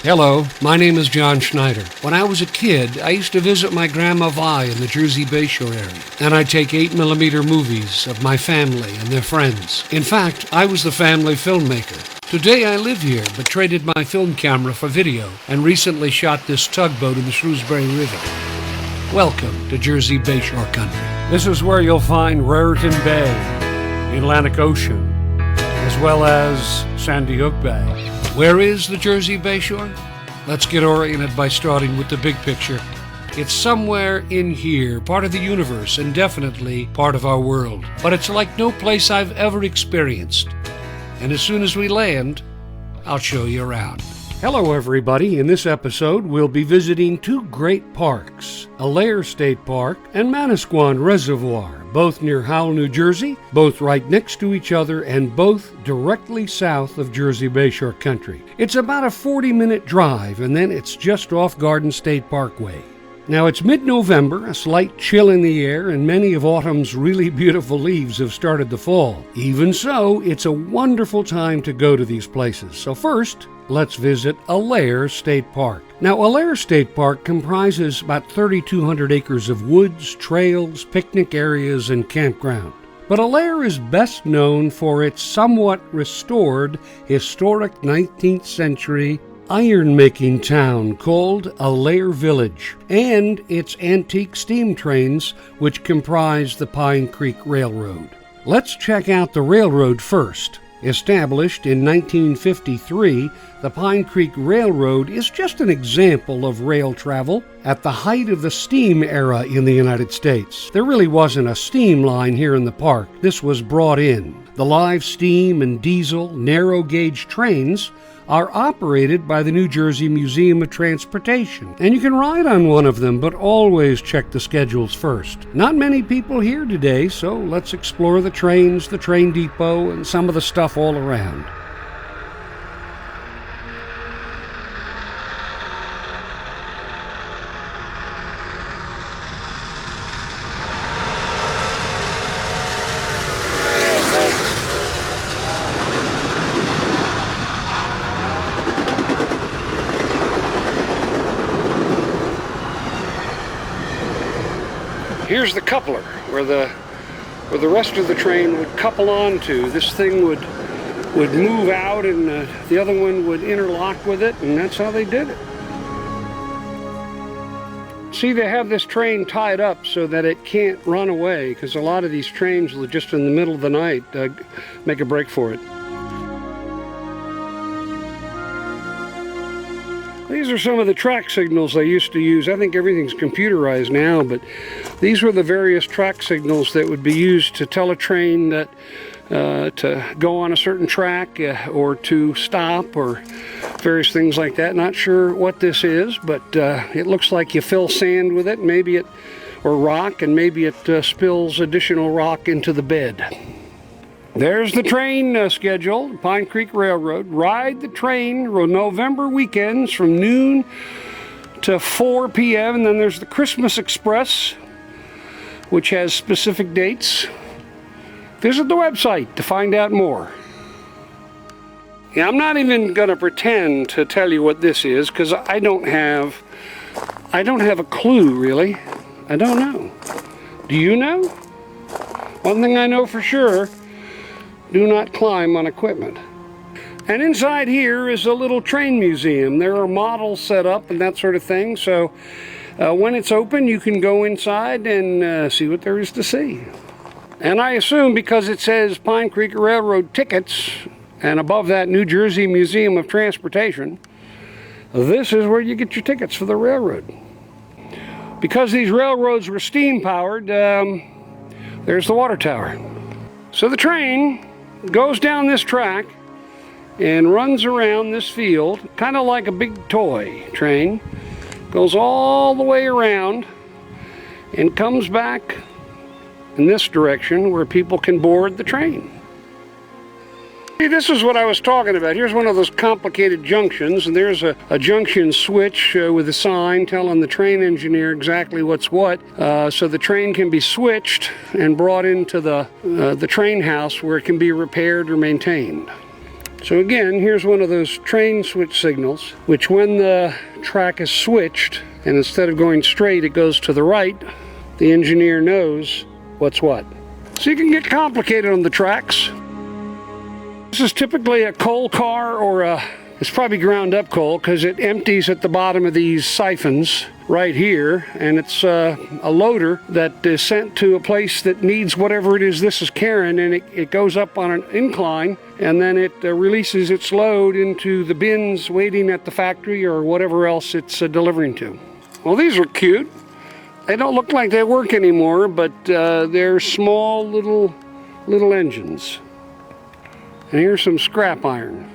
Hello, my name is John Schneider. When I was a kid, I used to visit my Grandma Vi in the Jersey Bayshore area, and I'd take 8mm movies of my family and their friends. In fact, I was the family filmmaker. Today I live here, but traded my film camera for video, and recently shot this tugboat in the Shrewsbury River. Welcome to Jersey Bayshore country. This is where you'll find Raritan Bay, the Atlantic Ocean, as well as Sandy Hook Bay. Where is the Jersey Bayshore? Let's get oriented by starting with the big picture. It's somewhere in here, part of the universe, and definitely part of our world. But it's like no place I've ever experienced. And as soon as we land, I'll show you around. Hello everybody. In this episode, we'll be visiting two great parks, Allaire State Park and Manasquan Reservoir, both near Howell, New Jersey, both right next to each other and both directly south of Jersey Bayshore country. It's about a 40-minute drive, and then it's just off Garden State Parkway. Now, it's mid-November, a slight chill in the air, and many of autumn's really beautiful leaves have started to fall. Even so, it's a wonderful time to go to these places. So first, let's visit Allaire State Park. Now, Allaire State Park comprises about 3,200 acres of woods, trails, picnic areas, and campground. But Allaire is best known for its somewhat restored, historic 19th century iron-making town called Allaire Village, and its antique steam trains which comprise the Pine Creek Railroad. Let's check out the railroad first. Established in 1953, the Pine Creek Railroad is just an example of rail travel at the height of the steam era in the United States. There really wasn't a steam line here in the park. This was brought in. The live steam and diesel narrow-gauge trains are operated by the New Jersey Museum of Transportation, and you can ride on one of them, but always check the schedules first. Not many people here today, so let's explore the trains, the train depot, and some of the stuff all around. Here's the coupler, where the rest of the train would couple onto. This thing would move out, and the other one would interlock with it, and that's how they did it. See, they have this train tied up so that it can't run away, because a lot of these trains will just in the middle of the night make a break for it. These are some of the track signals they used to use. I think everything's computerized now, but these were the various track signals that would be used to tell a train that to go on a certain track or to stop, or various things like that. Not sure what this is, but it looks like you fill sand with it, or rock, and maybe it spills additional rock into the bed. There's the train schedule, Pine Creek Railroad. Ride the train November weekends from noon to 4 p.m. And then there's the Christmas Express, which has specific dates. Visit the website to find out more. Yeah, I'm not even going to pretend to tell you what this is, because I don't have a clue, really. I don't know. Do you know? One thing I know for sure: do not climb on equipment. And inside here is a little train museum. There are models set up and that sort of thing, so when it's open you can go inside and see what there is to see. And I assume because it says Pine Creek Railroad tickets, and above that New Jersey Museum of Transportation, this is where you get your tickets for the railroad. Because these railroads were steam powered, there's the water tower. So the train goes down this track and runs around this field, kind of like a big toy train. Goes all the way around and comes back in this direction where people can board the train. See, this is what I was talking about. Here's one of those complicated junctions, and there's a junction switch with a sign telling the train engineer exactly what's what, so the train can be switched and brought into the train house where it can be repaired or maintained. So again, here's one of those train switch signals, which when the track is switched, and instead of going straight, it goes to the right, the engineer knows what's what. So you can get complicated on the tracks. This is typically a coal car, or it's probably ground up coal, because it empties at the bottom of these siphons right here, and it's a loader that is sent to a place that needs whatever it is this is carrying, and it goes up on an incline, and then it releases its load into the bins waiting at the factory or whatever else it's delivering to. Well, these are cute. They don't look like they work anymore, but they're small little engines. And here's some scrap iron.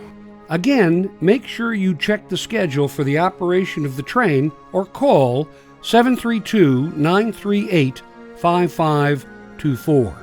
Again, make sure you check the schedule for the operation of the train or call 732-938-5524.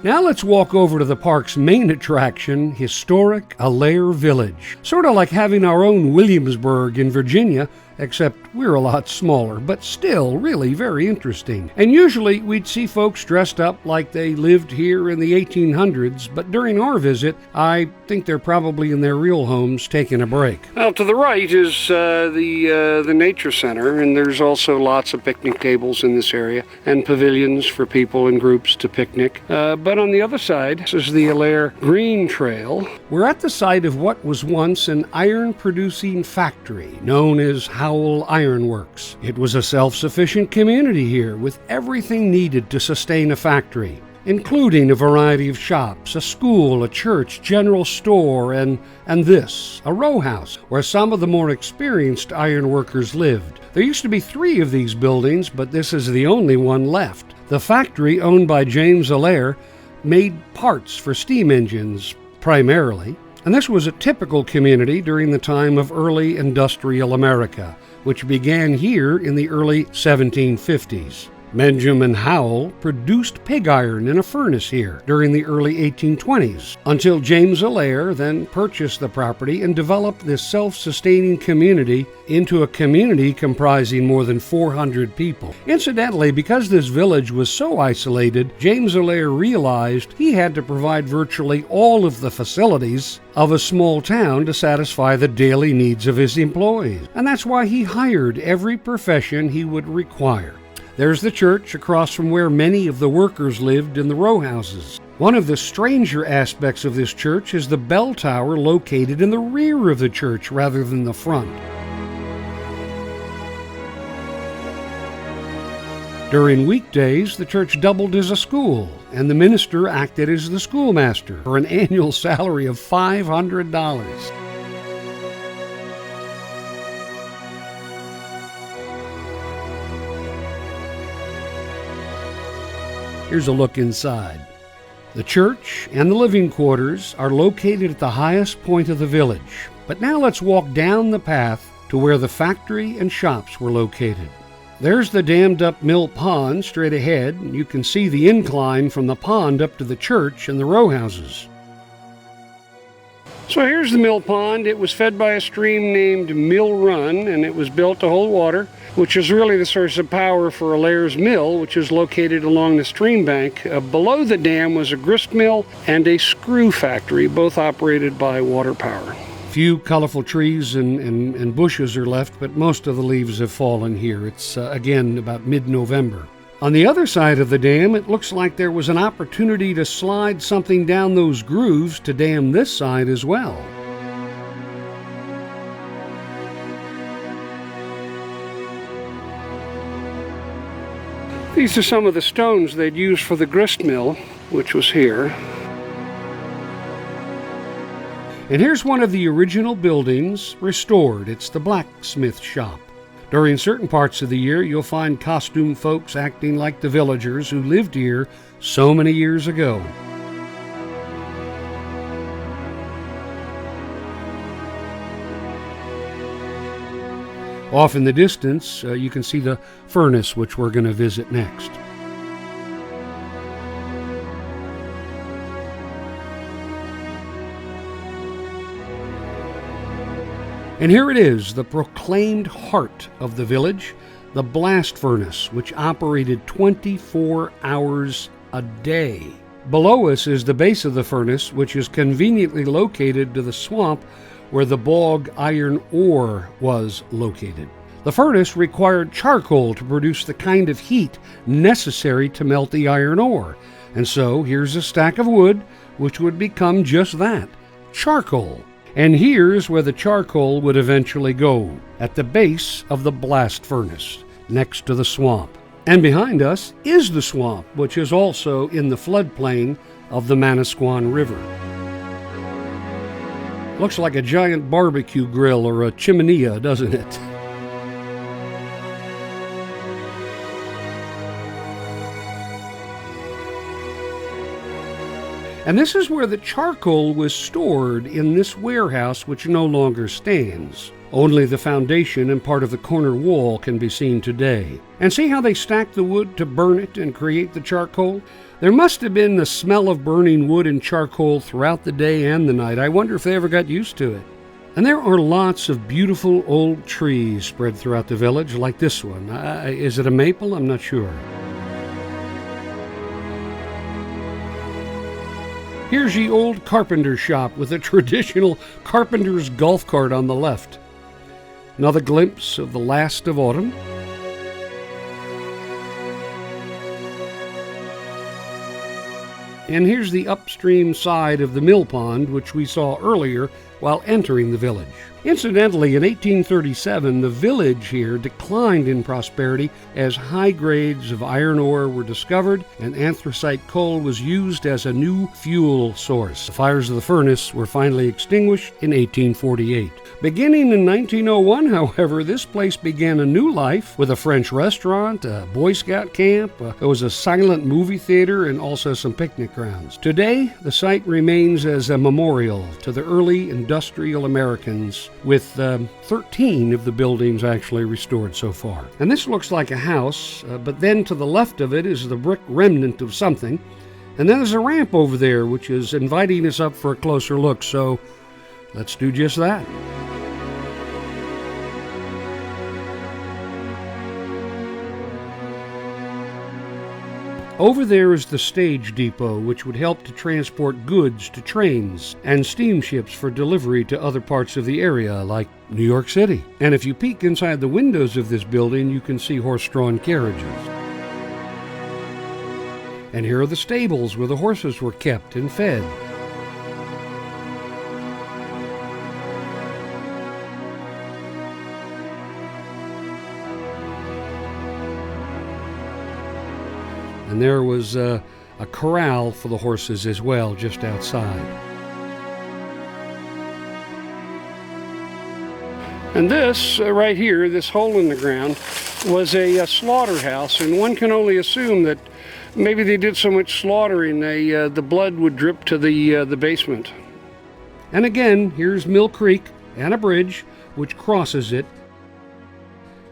Now let's walk over to the park's main attraction, historic Allaire Village. Sort of like having our own Williamsburg in Virginia, except we're a lot smaller, but still really very interesting. And usually we'd see folks dressed up like they lived here in the 1800s, but during our visit, I think they're probably in their real homes taking a break. Well, to the right is the Nature Center, and there's also lots of picnic tables in this area, and pavilions for people in groups to picnic. But on the other side, this is the Allaire Green Trail. We're at the site of what was once an iron-producing factory known as Howell Iron Works. It was a self-sufficient community here with everything needed to sustain a factory, including a variety of shops, a school, a church, general store, and this, a row house, where some of the more experienced iron workers lived. There used to be 3 of these buildings, but this is the only one left. The factory, owned by James Allaire, made parts for steam engines, primarily. And this was a typical community during the time of early industrial America, which began here in the early 1750s. Benjamin Howell produced pig iron in a furnace here during the early 1820s, until James Allaire then purchased the property and developed this self-sustaining community into a community comprising more than 400 people. Incidentally, because this village was so isolated, James Allaire realized he had to provide virtually all of the facilities of a small town to satisfy the daily needs of his employees. And that's why he hired every profession he would require. There's the church across from where many of the workers lived in the row houses. One of the stranger aspects of this church is the bell tower located in the rear of the church rather than the front. During weekdays, the church doubled as a school, and the minister acted as the schoolmaster for an annual salary of $500. Here's a look inside. The church and the living quarters are located at the highest point of the village. But now let's walk down the path to where the factory and shops were located. There's the dammed-up mill pond straight ahead, and you can see the incline from the pond up to the church and the row houses. So here's the mill pond. It was fed by a stream named Mill Run, and it was built to hold water, which is really the source of power for Allaire's mill, which is located along the stream bank. Below the dam was a grist mill and a screw factory, both operated by water power. Few colorful trees and bushes are left, but most of the leaves have fallen here. It's, again, about mid-November. On the other side of the dam, it looks like there was an opportunity to slide something down those grooves to dam this side as well. These are some of the stones they'd used for the grist mill, which was here. And here's one of the original buildings restored. It's the blacksmith shop. During certain parts of the year, you'll find costume folks acting like the villagers who lived here so many years ago. Off in the distance, you can see the furnace, which we're going to visit next. And here it is, the proclaimed heart of the village, the blast furnace, which operated 24 hours a day. Below us is the base of the furnace, which is conveniently located to the swamp where the bog iron ore was located. The furnace required charcoal to produce the kind of heat necessary to melt the iron ore. And so here's a stack of wood, which would become just that, charcoal. And here's where the charcoal would eventually go, at the base of the blast furnace, next to the swamp. And behind us is the swamp, which is also in the floodplain of the Manasquan River. Looks like a giant barbecue grill or a chimenea, doesn't it? And this is where the charcoal was stored in this warehouse, which no longer stands. Only the foundation and part of the corner wall can be seen today. And see how they stack the wood to burn it and create the charcoal? There must have been the smell of burning wood and charcoal throughout the day and the night. I wonder if they ever got used to it. And there are lots of beautiful old trees spread throughout the village, like this one. Is it a maple? I'm not sure. Here's the old carpenter shop with a traditional carpenter's golf cart on the left. Another glimpse of the last of autumn. And here's the upstream side of the mill pond, which we saw earlier while entering the village. Incidentally, in 1837, the village here declined in prosperity as high grades of iron ore were discovered and anthracite coal was used as a new fuel source. The fires of the furnace were finally extinguished in 1848. Beginning in 1901, however, this place began a new life with a French restaurant, a Boy Scout camp, there was a silent movie theater, and also some picnic grounds. Today, the site remains as a memorial to the early industrial Americans, with 13 of the buildings actually restored so far. And this looks like a house, but then to the left of it is the brick remnant of something. And then there's a ramp over there, which is inviting us up for a closer look. So let's do just that. Over there is the stage depot, which would help to transport goods to trains and steamships for delivery to other parts of the area, like New York City. And if you peek inside the windows of this building, you can see horse-drawn carriages. And here are the stables where the horses were kept and fed. And there was a corral for the horses as well, just outside. And this right here, this hole in the ground, was a slaughterhouse, and one can only assume that maybe they did so much slaughtering, the blood would drip to the basement. And again, here's Mill Creek and a bridge which crosses it.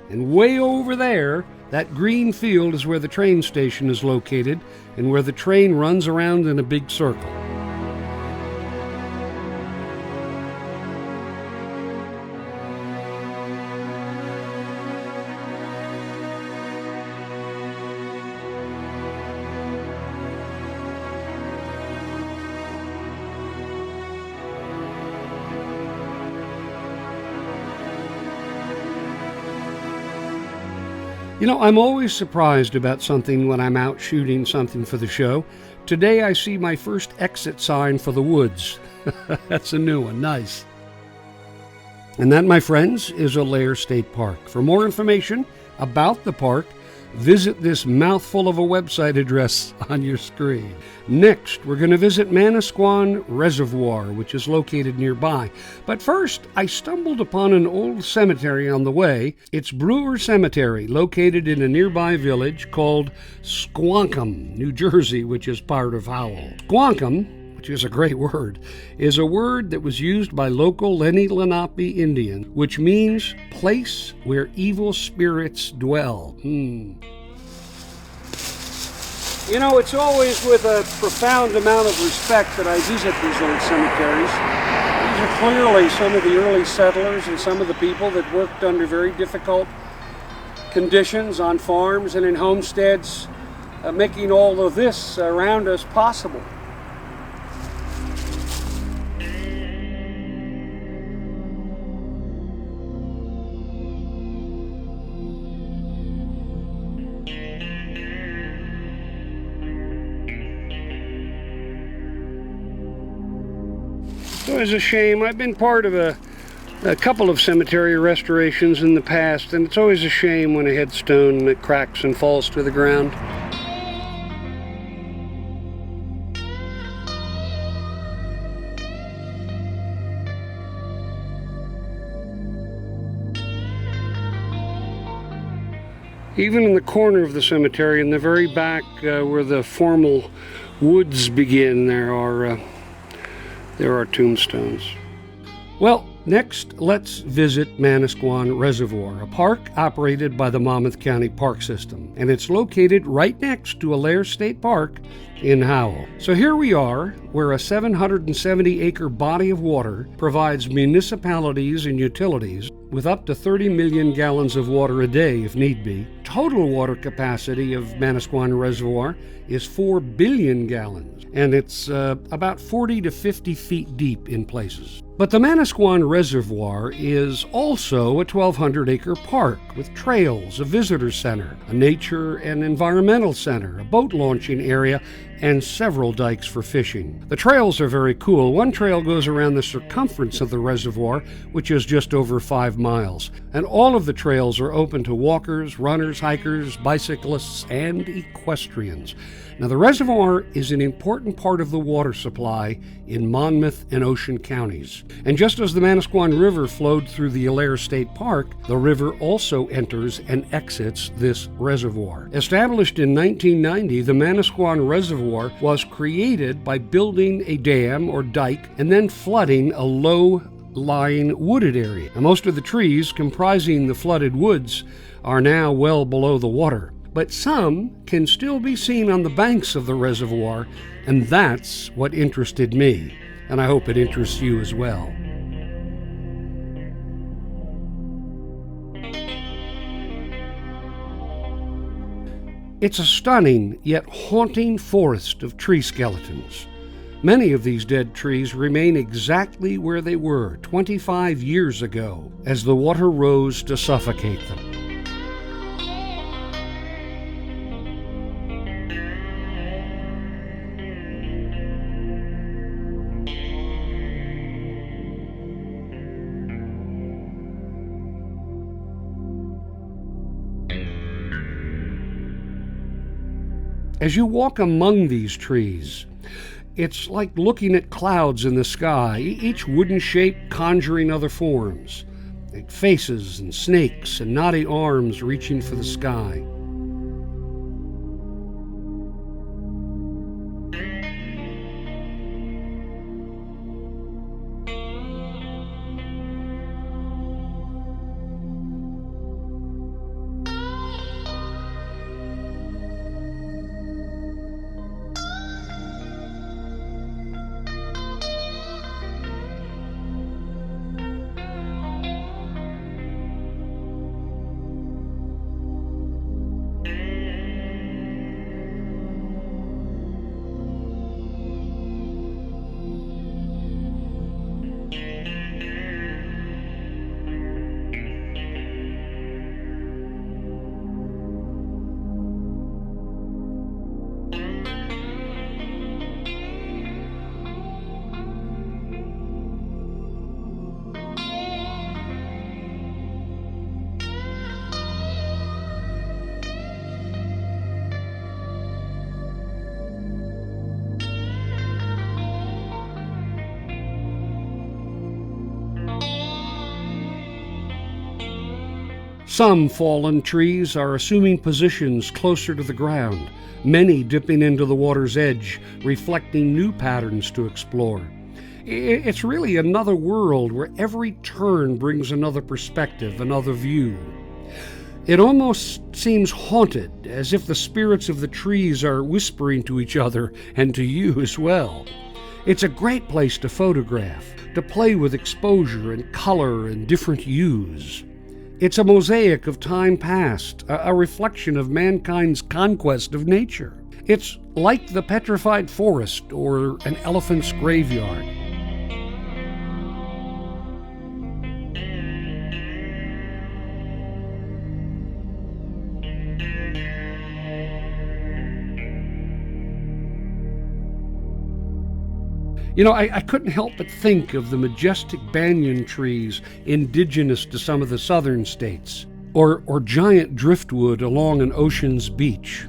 And way over there, that green field is where the train station is located and where the train runs around in a big circle. You know, I'm always surprised about something when I'm out shooting something for the show. Today I see my first exit sign for the woods. That's a new one, nice. And that, my friends, is Allaire State Park. For more information about the park, visit this mouthful of a website address on your screen. Next, we're going to visit Manasquan Reservoir, which is located nearby. But first, I stumbled upon an old cemetery on the way. It's Brewer Cemetery, located in a nearby village called Squonkam, New Jersey, which is part of Howell. Squonkam, which is a great word, is a word that was used by local Lenni Lenape Indians, which means place where evil spirits dwell. You know, it's always with a profound amount of respect that I visit these old cemeteries. These are clearly some of the early settlers and some of the people that worked under very difficult conditions on farms and in homesteads. making all of this around us possible. It's always a shame. I've been part of a couple of cemetery restorations in the past, and it's always a shame when a headstone cracks and falls to the ground. Even in the corner of the cemetery, in the very back where the formal woods begin, there are tombstones. Well, next, let's visit Manasquan Reservoir, a park operated by the Monmouth County Park System, and it's located right next to Allaire State Park in Howell. So here we are, where a 770-acre body of water provides municipalities and utilities with up to 30 million gallons of water a day if need be. Total water capacity of Manasquan Reservoir is 4 billion gallons, and it's about 40 to 50 feet deep in places. But the Manasquan Reservoir is also a 1,200-acre park with trails, a visitor center, a nature and environmental center, a boat launching area, and several dikes for fishing. The trails are very cool. One trail goes around the circumference of the reservoir, which is just over 5 miles. And all of the trails are open to walkers, runners, hikers, bicyclists, and equestrians. Now, the reservoir is an important part of the water supply in Monmouth and Ocean counties. And just as the Manasquan River flowed through the Allaire State Park, the river also enters and exits this reservoir. Established in 1990, the Manasquan Reservoir was created by building a dam or dike and then flooding a low-lying wooded area. Now, most of the trees comprising the flooded woods are now well below the water, but some can still be seen on the banks of the reservoir, and that's what interested me, and I hope it interests you as well. It's a stunning yet haunting forest of tree skeletons. Many of these dead trees remain exactly where they were 25 years ago, as the water rose to suffocate them. As you walk among these trees, it's like looking at clouds in the sky, each wooden shape conjuring other forms, like faces and snakes and knotty arms reaching for the sky. Some fallen trees are assuming positions closer to the ground, many dipping into the water's edge, reflecting new patterns to explore. It's really another world where every turn brings another perspective, another view. It almost seems haunted, as if the spirits of the trees are whispering to each other and to you as well. It's a great place to photograph, to play with exposure and color and different hues. It's a mosaic of time past, a reflection of mankind's conquest of nature. It's like the petrified forest or an elephant's graveyard. I couldn't help but think of the majestic banyan trees indigenous to some of the southern states, or giant driftwood along an ocean's beach.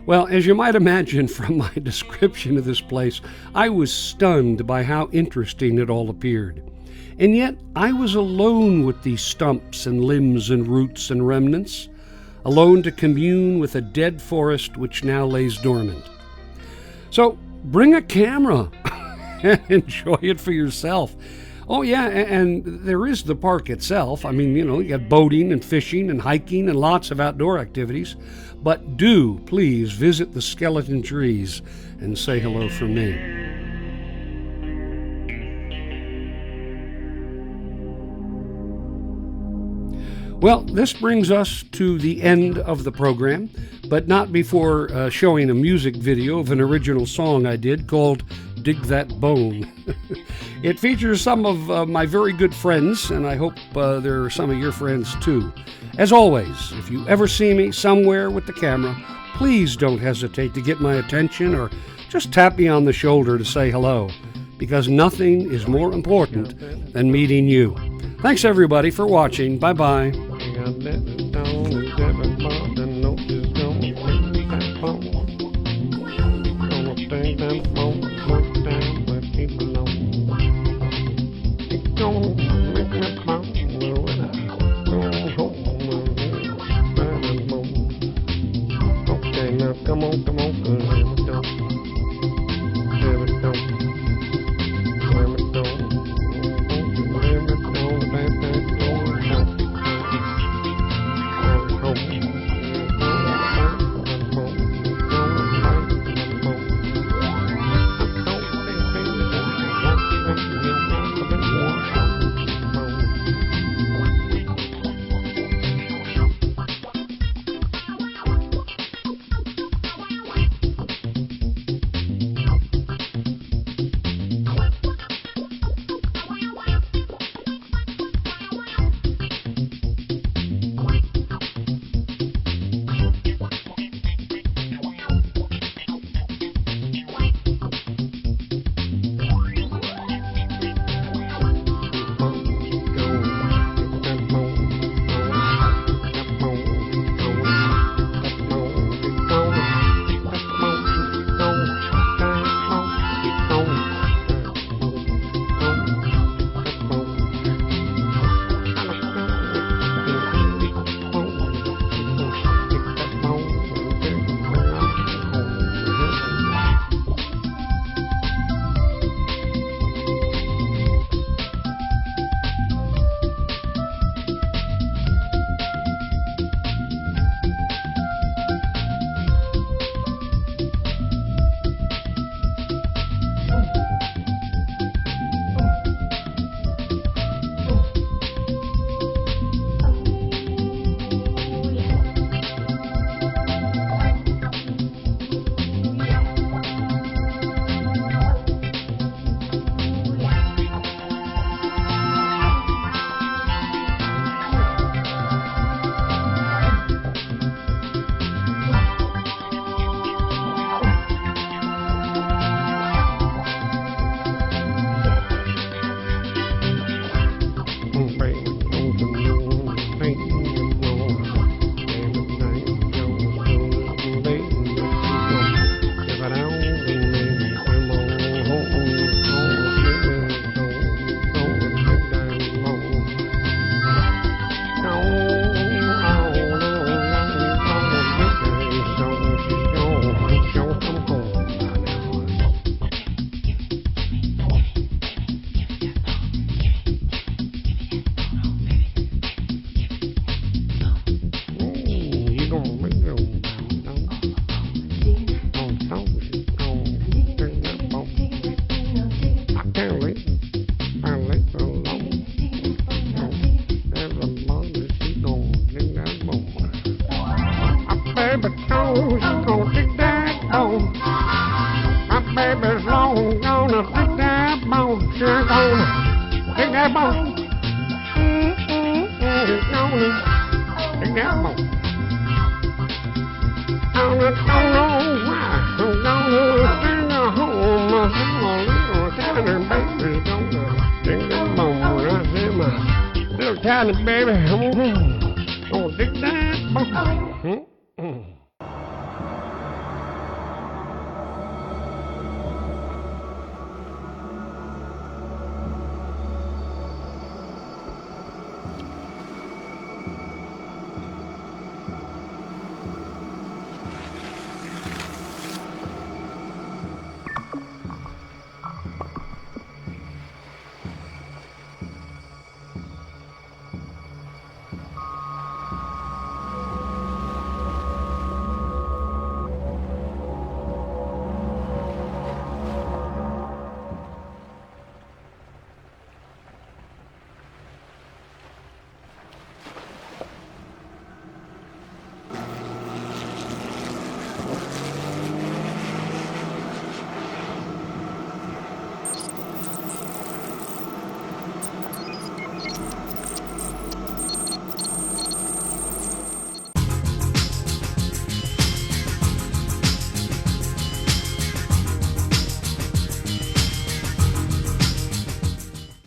Well, as you might imagine from my description of this place, I was stunned by how interesting it all appeared. And yet, I was alone with these stumps and limbs and roots and remnants, alone to commune with a dead forest which now lays dormant. So, bring a camera and enjoy it for yourself. Oh yeah, and there is the park itself. I mean, you got boating and fishing and hiking and lots of outdoor activities. But do please visit the skeleton trees and say hello from me. Well, this brings us to the end of the program, but not before showing a music video of an original song I did called Dig That Bone. It features some of my very good friends, and I hope there are some of your friends too. As always, if you ever see me somewhere with the camera, please don't hesitate to get my attention or just tap me on the shoulder to say hello, because nothing is more important than meeting you. Thanks everybody for watching. Bye-bye. Come on, come on, here we go. Here we go. Here we go. Here we go. Here we go. I'm gonna take that bone. Just gonna take that bone. I don't know why I'm gonna sing a home. My little tiny baby's gonna take that bone. I said my little tiny baby, gonna take that bone.